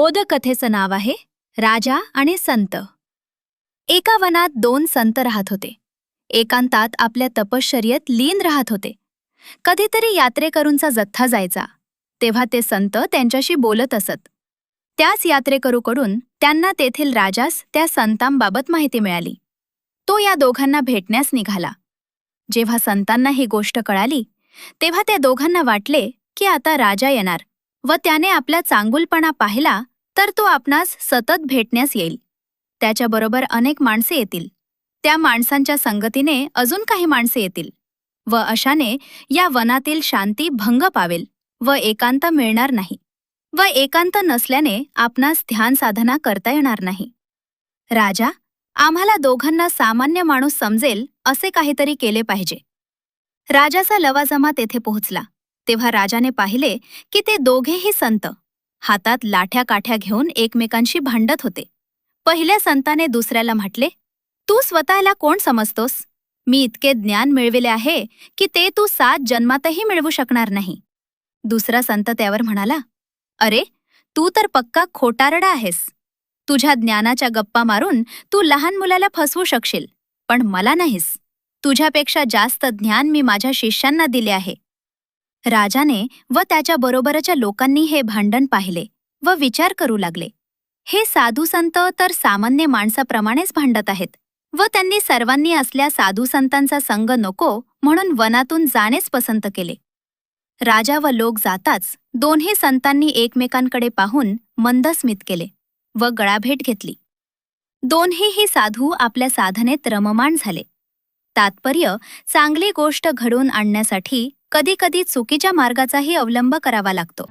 बोधकथेचं नाव आहे राजा आणि संत. एका वनात दोन संत राहत होते. एकांतात आपल्या तपश्चर्येत लीन राहत होते. कधीतरी यात्रेकरूंचा जथ्था जायचा, तेव्हा ते संत त्यांच्याशी बोलत असत. त्याच यात्रेकरूकडून त्यांना तेथील राजास त्या संतांबाबत माहिती मिळाली. तो या दोघांना भेटण्यास निघाला. जेव्हा संतांना ही गोष्ट कळाली, तेव्हा त्या दोघांना वाटले की आता राजा येणार व त्याने आपला चांगुलपणा पाहिला तर तो आपणास सतत भेटण्यास येईल. त्याच्याबरोबर अनेक माणसे येतील. त्या माणसांच्या संगतीने अजून काही माणसे येतील व अशाने या वनातील शांती भंग पावेल व एकांत मिळणार नाही व एकांत नसल्याने आपणास ध्यान साधना करता येणार नाही. राजा, आम्हाला दोघांना सामान्य माणूस समजेल असे काहीतरी केले पाहिजे. राजाचा लवाजमा तेथे पोहोचला. तेव्हा राजाने पाहिले की ते दोघेही संत हातात लाठ्या काठ्या घेऊन एकमेकांशी भांडत होते. पहिल्या संताने दुसऱ्याला म्हटले, तू स्वतःला कोण समजतोस? मी इतके ज्ञान मिळविले आहे की ते तू 7 जन्मातही मिळवू शकणार नाही. दुसरा संत त्यावर म्हणाला, अरे, तू तर पक्का खोटारडा आहेस. तुझ्या ज्ञानाच्या गप्पा मारून तू लहान मुलाला फसवू शकशील, पण मला नाहीस. तुझ्यापेक्षा जास्त ज्ञान मी माझ्या शिष्यांना दिले आहे. राजाने व त्याच्या बरोबरच्या लोकांनी हे भांडण पाहिले व विचार करू लागले. हे साधू संत तर सामान्य माणसाप्रमाणेच भांडत आहेत व त्यांनी सर्वांनी असल्या साधू संतांचा संग नको म्हणून वनातून जाणेच पसंत केले. राजा व लोक जाताच दोन्ही संतांनी एकमेकांकडे पाहून मंदस्मित केले व गळाभेट घेतली. दोन्हीही साधू आपल्या साधनेत रममाण झाले. तात्पर्य, चांगली गोष्ट घडवून आणण्यासाठी कधीकधी चुकीच्या मार्गाचाही अवलंब करावा लागतो.